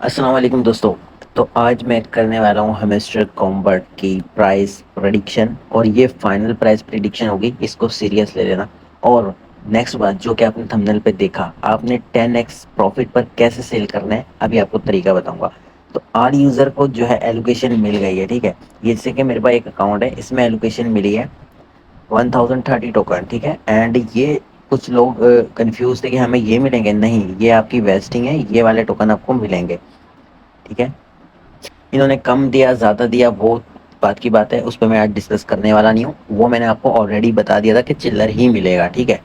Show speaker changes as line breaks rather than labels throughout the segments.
अस्सलाम वालेकुम दोस्तों। तो आज मैं करने वाला हूँ हेमिस्टर कॉम्बट की प्राइस प्रेडिक्शन और ये फाइनल प्राइस प्रेडिक्शन होगी, इसको सीरियस ले लेना। और नेक्स्ट बात जो कि आपने थंबनेल पे देखा, आपने 10x प्रॉफिट पर कैसे सेल करना है अभी आपको तरीका बताऊंगा। तो आर यूज़र को जो है एलोकेशन मिल गई है, ठीक है। ये जैसे कि मेरे पास एक अकाउंट है, इसमें एलोकेशन मिली है 1030 टोकन, ठीक है। एंड ये कुछ लोग कंफ्यूज थे कि हमें ये मिलेंगे, नहीं, ये आपकी वेस्टिंग है, ये वाले टोकन आपको मिलेंगे, ठीक है। इन्होंने कम दिया ज़्यादा दिया वो बात की बात है, उस पर मैं आज डिस्कस करने वाला नहीं हूँ। वो मैंने आपको ऑलरेडी बता दिया था कि चिल्लर ही मिलेगा, ठीक है।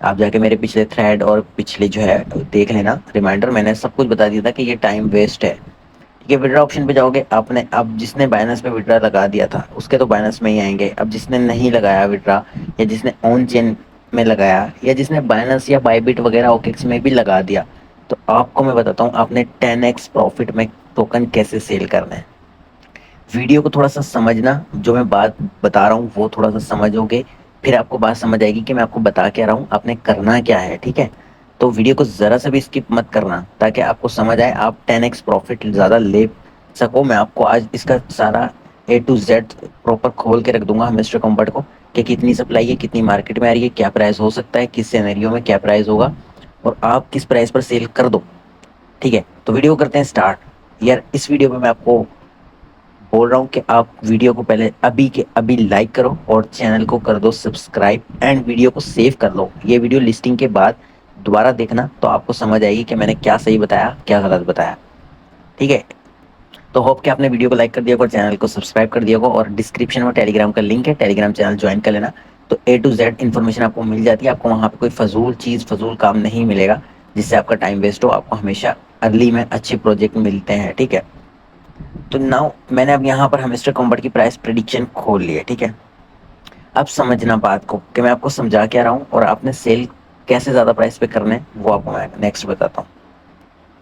आप जाके मेरे पिछले थ्रेड और पिछले जो है देख लेना रिमाइंडर, मैंने सब कुछ बता दिया था कि ये टाइम वेस्ट है, ठीक है। विड्रा ऑप्शन पे जाओगे आपने, अब जिसने बाइनेंस पे विड्रा लगा दिया था उसके तो बाइनेंस में ही आएंगे। अब जिसने नहीं लगाया विड्रा, या जिसने ऑन चेन में लगाया, या जिसने बाइनेंस या बाइबिट वगैरह ओकेक्स में भी लगा दिया, तो आपको मैं बताता हूँ आपने 10x प्रॉफिट में टोकन कैसे सेल करना है। वीडियो को थोड़ा सा समझना, जो मैं बात बता रहा हूँ वो थोड़ा सा समझोगे, फिर आपको बात समझ आएगी कि मैं आपको बता क्या रहा हूँ, आपने करना क्या है, ठीक है। तो वीडियो को ज़रा सा भी स्किप मत करना ताकि आपको समझ आए, आप 10x प्रॉफिट ज़्यादा ले सको। मैं आपको आज इसका सारा A to Z प्रॉपर खोल के रख दूंगा मिस्टर कॉम्बर्ट को, कि कितनी सप्लाई है, कितनी मार्केट में आ रही है, क्या प्राइस हो सकता है, किस सिनेरियो में क्या प्राइस होगा, और आप किस प्राइस पर सेल कर दो, ठीक है। तो वीडियो करते हैं स्टार्ट। यार इस वीडियो में मैं आपको बोल रहा हूँ कि आप वीडियो को पहले अभी के अभी लाइक करो और चैनल को कर दो सब्सक्राइब एंड वीडियो को सेव कर लो। ये वीडियो लिस्टिंग के बाद दोबारा देखना तो आपको समझ आएगी कि मैंने क्या सही बताया क्या गलत बताया, ठीक है। तो होप कि आपने वीडियो को लाइक कर दिया होगा और चैनल को सब्सक्राइब कर दिया होगा, और डिस्क्रिप्शन में टेलीग्राम का लिंक है, टेलीग्राम चैनल ज्वाइन कर लेना। तो A to Z इन्फॉर्मेशन आपको मिल जाती है, आपको वहाँ पे कोई फजूल चीज़ फजूल काम नहीं मिलेगा जिससे आपका टाइम वेस्ट हो। आपको हमेशा अर्ली में अच्छे प्रोजेक्ट मिलते हैं, ठीक है। तो नाउ मैंने अब यहाँ पर हेमिस्टर कॉम्बट की प्राइस प्रिडिक्शन खोल ली है, ठीक है। अब समझना बात को कि मैं आपको समझा क्या रहा हूँ और आपने सेल कैसे ज़्यादा प्राइस पे करना है वो आपको मैं नेक्स्ट बताता हूँ।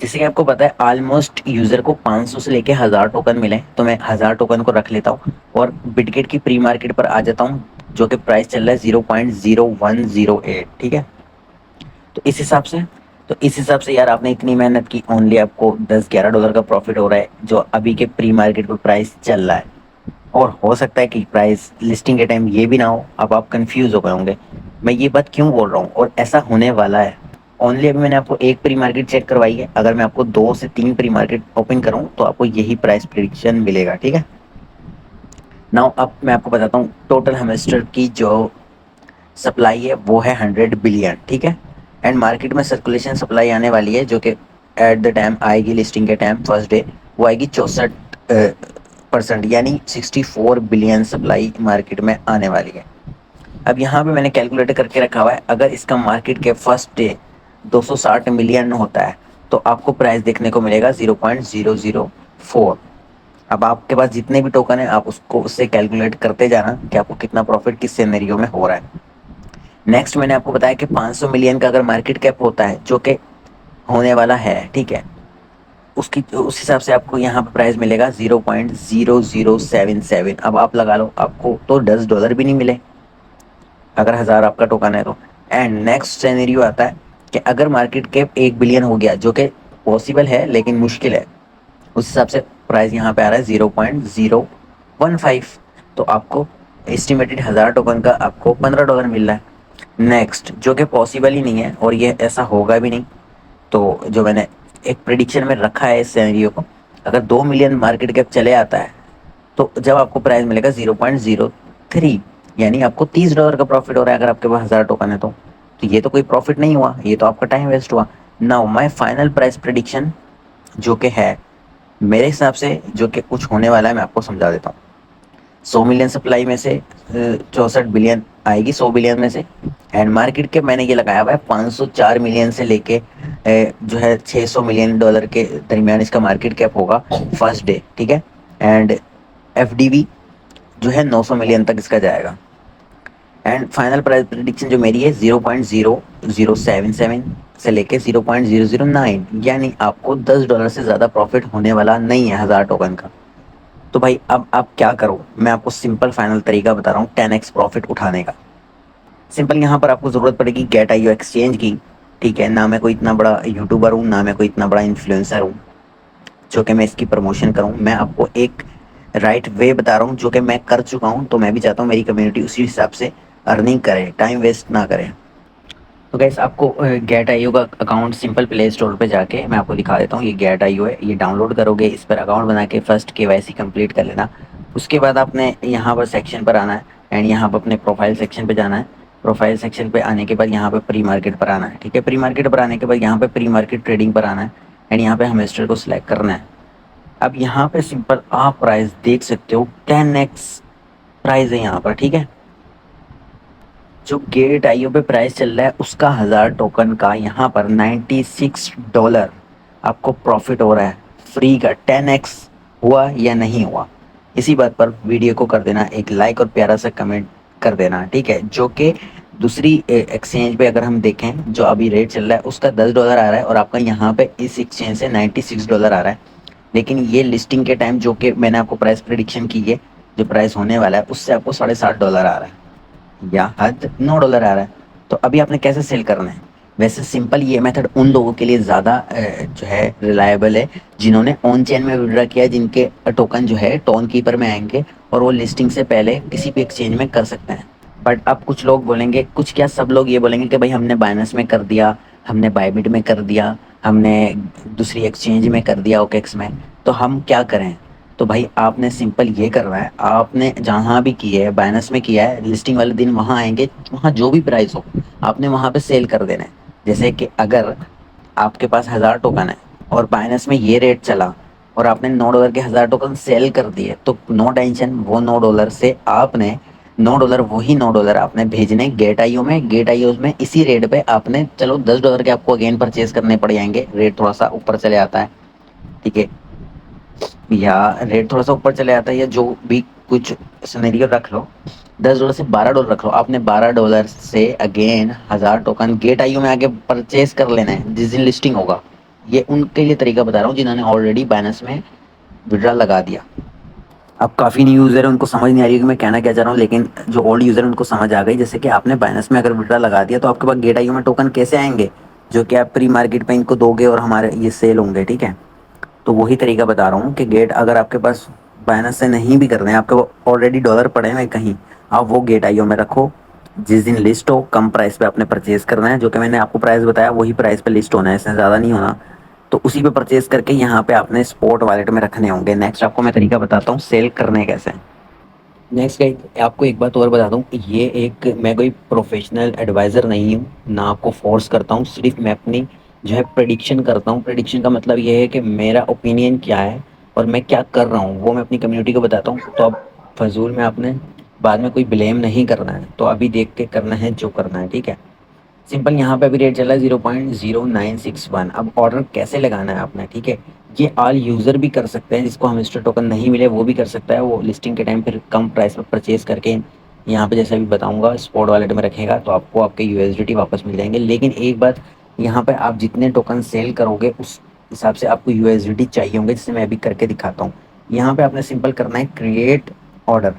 जैसे कि आपको पता है ऑलमोस्ट यूज़र को 500 से लेके 1000 टोकन मिले, तो मैं 1000 टोकन को रख लेता हूँ और बिटगेट की प्री मार्केट पर आ जाता हूँ, जो कि प्राइस चल रहा है 0.0108, ठीक है। तो इस हिसाब से यार आपने इतनी मेहनत की, ओनली आपको 10-11 डॉलर का प्रॉफिट हो रहा है जो अभी के प्री मार्केट पर प्राइस चल रहा है। और हो सकता है कि प्राइस लिस्टिंग के टाइम ये भी ना हो, अब आप कंफ्यूज हो गए होंगे मैं ये बात क्यों बोल रहा हूँ, और ऐसा होने वाला है। ओनली अभी मैंने आपको एक प्री मार्केट चेक करवाई है, अगर मैं आपको 2 से 3 प्री मार्केट ओपन करूँ तो आपको यही प्राइस प्रिडिक्शन मिलेगा, ठीक है। नाउ अब मैं आपको बताता हूँ टोटल हेमिस्टर की जो सप्लाई है वो है 100 बिलियन, ठीक है। एंड मार्केट में सर्कुलेशन सप्लाई आने वाली है जो कि एट द टाइम आएगी लिस्टिंग के टाइम फर्स्ट डे, वो आएगी 64% यानी 64 बिलियन सप्लाई मार्केट में आने वाली है। अब यहाँ पे मैंने कैलकुलेट करके रखा हुआ है, अगर इसका मार्केट के फर्स्ट डे 260 मिलियन होता है तो आपको प्राइस देखने को मिलेगा 0.004। अब आपके पास जितने भी टोकन है आप उसको उससे कैलकुलेट करते जाना कि आपको कितना प्रॉफिट किस सिनेरियो में हो रहा है। नेक्स्ट मैंने आपको बताया कि 500 मिलियन का अगर मार्केट कैप होता है जो कि होने वाला है, ठीक है, उसकी उस हिसाब से आपको यहाँ पर प्राइस मिलेगा 0.0077। अब आप लगा लो आपको तो $10 भी नहीं मिले अगर 1000 आपका टोकन है तो। एंड नेक्स्ट सिनेरियो आता है कि अगर मार्केट कैप 1 बिलियन हो गया, जो कि पॉसिबल है लेकिन मुश्किल है, उस हिसाब से प्राइस यहाँ पे आ रहा है 0.015। तो आपको एस्टिमेटेड 1000 टोकन का आपको $15 मिल रहा है। नेक्स्ट जो कि पॉसिबल ही नहीं है और ये ऐसा होगा भी नहीं, तो जो मैंने एक प्रिडिक्शन में रखा है इस सिनेरियो को, अगर 2 मिलियन मार्केट कैप चले आता है तो जब आपको प्राइस मिलेगा 0.03, यानी आपको $30 का प्रॉफिट हो रहा है अगर आपके पास 1000 टोकन है तो ये तो कोई प्रॉफिट नहीं हुआ, ये तो आपका टाइम वेस्ट हुआ। Now my final price prediction जो कि है मेरे हिसाब से जो कि कुछ होने वाला है मैं आपको समझा देता हूँ। 100 मिलियन सप्लाई में से 64 बिलियन आएगी 100 बिलियन में से। एंड मार्केट के मैंने ये लगाया हुआ है 504 मिलियन से लेके जो है $600 मिलियन के दरमियान इसका मार्केट कैप होगा फर्स्ट डे, ठीक है। एंड FDV जो है 900 मिलियन तक इसका जाएगा। एंड फाइनल प्राइस प्रिडिक्शन जो मेरी है 0.0077 से लेके 0.009, यानी आपको $10 से ज़्यादा प्रॉफिट होने वाला नहीं है 1000 टोकन का। तो भाई अब आप क्या करो, मैं आपको सिंपल फाइनल तरीका बता रहा हूँ 10x प्रॉफिट उठाने का। सिंपल यहाँ पर आपको ज़रूरत पड़ेगी गेट आईओ एक्सचेंज की, ठीक है। ना मैं कोई इतना बड़ा यूट्यूबर हूँ, ना मैं कोई इतना बड़ा इन्फ्लुएंसर हूँ, जो कि मैं इसकी प्रमोशन करूँ। मैं आपको एक राइट वे बता रहा हूँ जो कि मैं कर चुका हूँ, तो मैं भी चाहता हूँ मेरी कम्युनिटी उसी हिसाब से अर्निंग करे, टाइम वेस्ट ना करे। तो गैस आपको गेट आईओ का अकाउंट सिंपल प्ले स्टोर पे जाके मैं आपको दिखा देता हूँ। ये गेट आईओ है, ये डाउनलोड करोगे, इस पर अकाउंट बना के फर्स्ट केवाईसी कंप्लीट कर लेना। उसके बाद आपने यहाँ पर सेक्शन पर आना है एंड यहाँ पर अपने प्रोफाइल सेक्शन पे जाना है। प्रोफाइल सेक्शन पे आने के बाद यहाँ पे प्री मार्केट पर आना है, ठीक है। प्री मार्केट पर आने के बाद यहाँ पे प्री मार्केट ट्रेडिंग पर आना है एंड यहाँ पे हमेस्टर को सिलेक्ट करना है। अब यहाँ पे सिंपल आप प्राइस देख सकते हो, 10x प्राइस है यहाँ पर, ठीक है। जो गेट आईओ पे प्राइस चल रहा है उसका 1000 टोकन का यहाँ पर $96 आपको प्रॉफिट हो रहा है फ्री का। 10x हुआ या नहीं हुआ, इसी बात पर वीडियो को कर देना एक लाइक और प्यारा सा कमेंट कर देना, ठीक है। जो कि दूसरी एक्सचेंज पे अगर हम देखें जो अभी रेट चल रहा है उसका $10 आ रहा है और आपका यहाँ पे इस एक्सचेंज से $96 आ रहा है। लेकिन ये लिस्टिंग के टाइम जो कि मैंने आपको प्राइस प्रिडिक्शन की है, जो प्राइस होने वाला है उससे आपको $60.5 आ रहा है या हद $9 आ रहा है। तो अभी आपने कैसे सेल करना है? वैसे सिंपल ये मेथड उन लोगों के लिए ज़्यादा जो है रिलायबल है जिन्होंने ऑन चेन में विड्रॉ किया है, जिनके टोकन जो है टोन कीपर में आएंगे और वो लिस्टिंग से पहले किसी भी एक्सचेंज में कर सकते हैं। बट अब कुछ लोग बोलेंगे, कुछ क्या सब लोग ये बोलेंगे कि भाई हमने बाइनेंस में कर दिया, हमने बायबिट में कर दिया, हमने दूसरी एक्सचेंज में कर दिया ओकेक्स में, तो हम क्या करें? तो भाई आपने सिंपल ये करना है, आपने जहाँ भी किया है बाइनेंस में किया है, लिस्टिंग वाले दिन वहाँ आएंगे, वहाँ जो भी प्राइस हो आपने वहाँ पे सेल कर देना है। जैसे कि अगर आपके पास 1000 टोकन है और बाइनेंस में ये रेट चला और आपने $9 के 1000 टोकन सेल कर दिए, तो नो टेंशन, वो $9 से आपने $9 वही $9 आपने भेजने गेट आईओ में। गेट आईओ में इसी रेट पे आपने, चलो $10 के आपको अगेन परचेज करने पड़ जाएंगे, रेट थोड़ा सा ऊपर चले आता है, ठीक है, या रेट थोड़ा सा ऊपर चले आता है, या जो भी कुछ सिनेरियो रख लो, $10 से $12 रख लो, आपने $12 से अगेन 1000 टोकन गेट आईओ में आके परचेज कर लेना है जिस दिन लिस्टिंग होगा। ये उनके लिए तरीका बता रहा हूँ जिन्होंने ऑलरेडी बाइनेंस में विड्रॉ लगा दिया। अब काफ़ी न्यू यूज़र है, उनको समझ नहीं आ रही है कि मैं कहना क्या चाह रहा हूँ, लेकिन जो ओल्ड यूज़र है उनको समझ आ गई। जैसे कि आपने बाइनेंस में अगर विड्रॉ लगा दिया तो आपके पास गेट आईओ में टोकन कैसे आएंगे, जो कि आप प्री मार्केट पे इनको दोगे और हमारे ये सेल होंगे, ठीक है। तो वही तरीका बता रहा हूँ कि गेट अगर आपके पास बाइनेंस से नहीं भी कर रहे हैं, आपके ऑलरेडी डॉलर पड़े हैं कहीं, आप वो गेट आईओ में रखो। जिस दिन लिस्ट हो कम प्राइस पे आपने परचेज करना है, जो कि मैंने आपको प्राइस बताया वही प्राइस पे लिस्ट होना है, इससे ज़्यादा नहीं होना। तो उसी पे परचेज करके यहाँ पे आपने स्पॉट वॉलेट में रखने होंगे। नेक्स्ट आपको मैं तरीका बताता हूँ सेल करने कैसे। नेक्स्ट गाइस आपको एक बात और बता दूं, ये एक, मैं कोई प्रोफेशनल एडवाइज़र नहीं हूँ, ना आपको फोर्स करता हूँ, सिर्फ मैं अपनी जो है प्रेडिक्शन करता हूँ। प्रेडिक्शन का मतलब ये है कि मेरा ओपिनियन क्या है और मैं क्या कर रहा हूँ वो मैं अपनी कम्युनिटी को बताता हूँ। तो अब फजूल में आपने बाद में कोई ब्लेम नहीं करना है, तो अभी देख के करना है जो करना है, ठीक है। सिंपल यहाँ पे अभी रेट चला है 0.0961। अब ऑर्डर कैसे लगाना है आपने, ठीक है। ये ऑल यूज़र भी कर सकते हैं, जिसको हमेस्टर टोकन नहीं मिले वो भी कर सकता है। वो लिस्टिंग के टाइम फिर कम प्राइस पर परचेज करके यहाँ पे जैसे अभी बताऊँगा स्पॉट वॉलेट में रखेगा तो आपको आपके यूएसडीटी वापस मिल जाएंगे। लेकिन एक बात, यहाँ पे आप जितने टोकन सेल करोगे उस हिसाब से आपको यूएसडीटी चाहिए होंगे, जिससे मैं अभी करके दिखाता हूँ। यहाँ पे आपने सिंपल करना है क्रिएट ऑर्डर।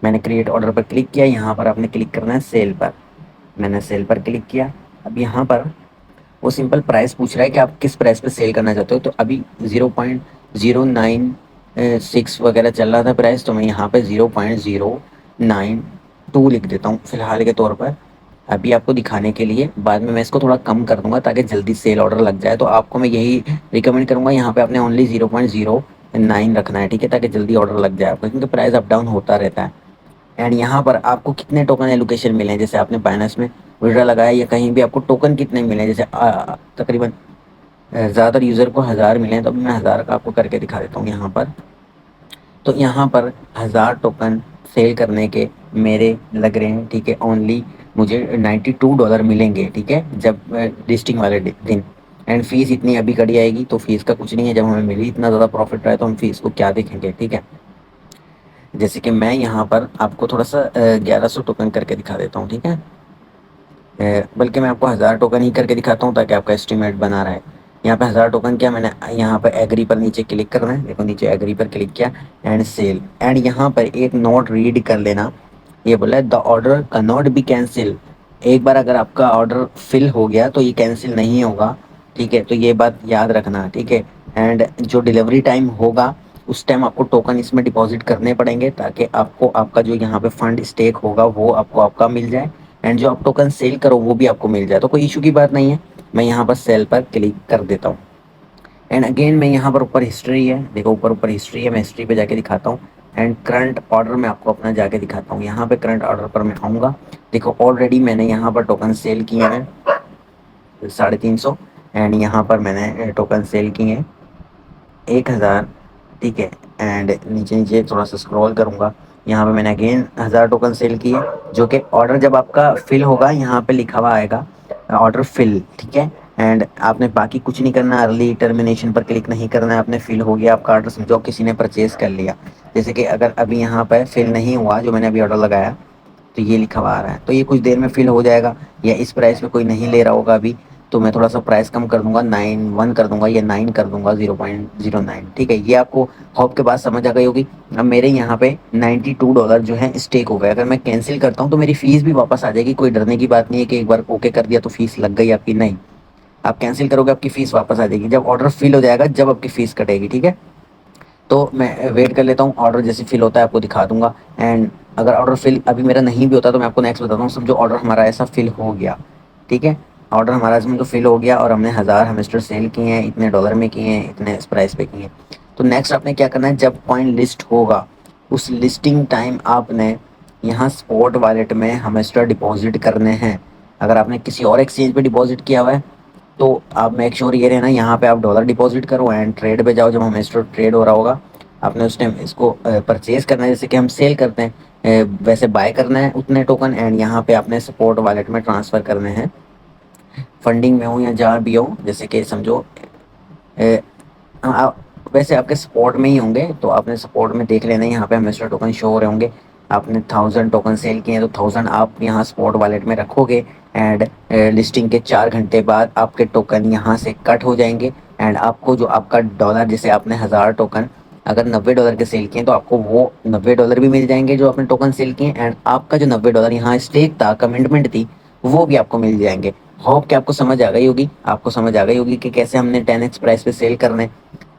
मैंने क्रिएट ऑर्डर पर क्लिक किया, यहाँ पर आपने क्लिक करना है सेल पर। मैंने सेल पर क्लिक किया। अब यहाँ पर वो सिंपल प्राइस पूछ रहा है कि आप किस प्राइस पे सेल करना चाहते हो। तो अभी 0.096 वगैरह चल रहा था प्राइस, तो मैं यहाँ पे 0.092 लिख देता हूँ फिलहाल के तौर पर, अभी आपको दिखाने के लिए। बाद में मैं इसको थोड़ा कम कर दूंगा ताकि जल्दी सेल ऑर्डर लग जाए। तो आपको मैं यही रिकमेंड करूँगा, यहाँ पे आपने ओनली 0.09 रखना है, ठीक है, ताकि जल्दी ऑर्डर लग जाए आपका, क्योंकि प्राइस अप डाउन होता रहता है। एंड यहाँ पर आपको कितने टोकन एलोकेशन मिले हैं, जैसे आपने बाइनेंस में विड्रॉ लगाया या कहीं भी आपको टोकन कितने मिले हैं, जैसे तकरीबन ज़्यादातर यूज़र को 1000 मिले हैं, तो मैं 1000 का आपको करके दिखा देता हूँ यहाँ पर। तो यहाँ पर 1000 टोकन सेल करने के मेरे लग रहे हैं, ठीक है, ओनली मुझे $92 मिलेंगे, ठीक है, जब लिस्टिंग वाले दिन। एंड फीस इतनी अभी कड़ी आएगी, तो फीस का कुछ नहीं है, जब हमें मिली इतना ज़्यादा प्रॉफिट रहा है तो हम फीस को क्या देखेंगे, ठीक है। जैसे कि मैं यहाँ पर आपको थोड़ा सा 1100 टोकन करके दिखा देता हूँ, ठीक है। बल्कि मैं आपको 1000 टोकन ही करके दिखाता हूँ ताकि आपका एस्टिमेट बना रहे। यहाँ पे 1000 टोकन क्या, मैंने यहाँ पर एग्री पर नीचे क्लिक करना है, देखो नीचे एग्री पर क्लिक किया एंड सेल। एंड यहाँ पर एक नोट रीड कर लेना, ये बोला है the order can not be cancel. एक बार अगर आपका ऑर्डर फिल हो गया तो ये कैंसिल नहीं होगा, ठीक है, तो ये बात याद रखना, ठीक है। एंड जो डिलीवरी टाइम होगा उस टाइम आपको टोकन इसमें डिपॉजिट करने पड़ेंगे, ताकि आपको आपका जो यहाँ पे फंड स्टेक होगा वो आपको आपका मिल जाए, एंड जो आप टोकन सेल करो वो भी आपको मिल जाए। तो कोई इशू की बात नहीं है। मैं यहाँ पर सेल पर क्लिक कर देता हूँ, एंड अगेन मैं यहाँ पर ऊपर हिस्ट्री है, देखो ऊपर ऊपर हिस्ट्री है, मैं हिस्ट्री पे जाके दिखाता हूँ। एंड करंट ऑर्डर में आपको अपना जाके दिखाता हूँ। यहाँ पे करंट ऑर्डर पर मैं आऊँगा। देखो ऑलरेडी मैंने यहाँ पर टोकन सेल किए हैं 350, एंड यहाँ पर मैंने टोकन सेल किए हैं 1000, ठीक है। एंड नीचे नीचे थोड़ा सा स्क्रॉल करूँगा, यहाँ पे मैंने अगेन 1000 टोकन सेल किए, जो कि ऑर्डर जब आपका फिल होगा यहाँ पे लिखा हुआ आएगा ऑर्डर फिल, ठीक है। एंड आपने बाकी कुछ नहीं करना, अर्ली टर्मिनेशन पर क्लिक नहीं करना है, आपने फिल हो गया आपका ऑर्डर, समझो किसी ने परचेज कर लिया। जैसे कि अगर अभी यहाँ पर फिल नहीं हुआ जो मैंने अभी ऑर्डर लगाया, तो ये लिखा हुआ आ रहा है, तो ये कुछ देर में फिल हो जाएगा, या इस प्राइस पे कोई नहीं ले रहा होगा अभी, तो मैं थोड़ा सा प्राइस कम कर दूंगा, 9.1 कर दूंगा या 9 कर दूंगा, 0.09, ठीक है। ये आपको होप के बाद समझ आ गई होगी। अब मेरे यहाँ पे $92 जो है स्टेक हो गए। अगर मैं कैंसिल करता हूँ तो मेरी फीस भी वापस आ जाएगी, कोई डरने की बात नहीं है कि एक बार ओके कर दिया तो फीस लग गई आपकी, नहीं। आप कैंसिल करोगे आपकी फीस वापस आ जाएगी, जब ऑर्डर फिल हो जाएगा जब आपकी फीस कटेगी, ठीक है। तो मैं वेट कर लेता हूँ, ऑर्डर जैसे फिल होता है आपको दिखा दूंगा। एंड अगर ऑर्डर फिल अभी मेरा नहीं भी होता तो मैं आपको नेक्स्ट बताता हूँ। समझो ऑर्डर हमारा ऐसा फिल हो गया, ठीक है। ऑर्डर हमारा समझो फिल हो गया और हमने 1000 हेमस्टर सेल किए हैं, इतने डॉलर में किए हैं, इतने इस प्राइस पे किए हैं। तो नेक्स्ट आपने क्या करना है, जब कॉइन लिस्ट होगा उस लिस्टिंग टाइम आपने यहाँ स्पॉट वॉलेट में हेमस्टर डिपॉजिट करने हैं। अगर आपने किसी और एक्सचेंज पे डिपॉजिट किया हुआ है तो आप मेक श्योर ये रहना यहाँ पे आप डॉलर डिपॉजिट करो, एंड ट्रेड पे जाओ। जब हम स्टॉक ट्रेड हो रहा होगा आपने उस टाइम इसको परचेज करना है, जैसे कि हम सेल करते हैं वैसे बाय करना है उतने टोकन, एंड यहाँ पे आपने सपोर्ट वॉलेट में ट्रांसफ़र करने हैं। फंडिंग में हो या जहाँ भी हो, जैसे कि समझो आप वैसे आपके सपोर्ट में ही होंगे, तो आपने सपोर्ट में देख लेना है, यहाँ पे हमेशा टोकन शो हो रहे होंगे। आपने 1000 टोकन सेल किए हैं तो 1000 आप यहाँ सपोर्ट वॉलेट में रखोगे, एंड लिस्टिंग के 4 घंटे बाद आपके टोकन यहाँ से कट हो जाएंगे, एंड आपको जो आपका डॉलर, जैसे आपने 1000 टोकन अगर $90 के सेल किए तो आपको वो $90 भी मिल जाएंगे जो आपने टोकन सेल किए, एंड आपका जो $90 यहाँ स्टेक था, कमिटमेंट थी, वो भी आपको मिल जाएंगे। होप कि आपको समझ आ गई होगी, आपको समझ आ गई होगी कि कैसे हमने 10x प्राइस पे सेल करने,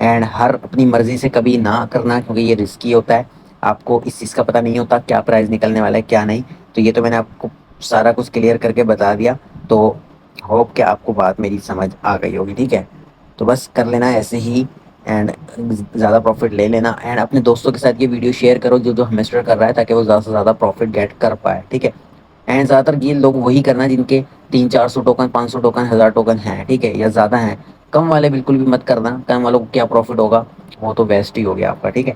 एंड हर अपनी मर्जी से कभी ना करना, क्योंकि ये रिस्की होता है। आपको इस चीज़ का पता नहीं होता क्या प्राइस निकलने वाला है क्या नहीं। तो ये तो मैंने आपको सारा कुछ क्लियर करके बता दिया, तो होप कि आपको बात मेरी समझ आ गई होगी, ठीक है। तो बस कर लेना ऐसे ही, एंड ज़्यादा प्रॉफिट ले लेना, एंड अपने दोस्तों के साथ ये वीडियो शेयर करो जो जो इन्वेस्टर कर रहा है, ताकि वो ज़्यादा से ज़्यादा प्रॉफिट गेट कर पाए, ठीक है। एंड ज़्यादातर ये लोग वही करना जिनके 300-400 टोकन, 500 टोकन, 1000 टोकन हैं, ठीक है, या ज़्यादा हैं। कम वाले बिल्कुल भी मत करना, कम वालों को क्या प्रॉफिट होगा, वो तो वेस्ट ही हो गया आपका, ठीक है।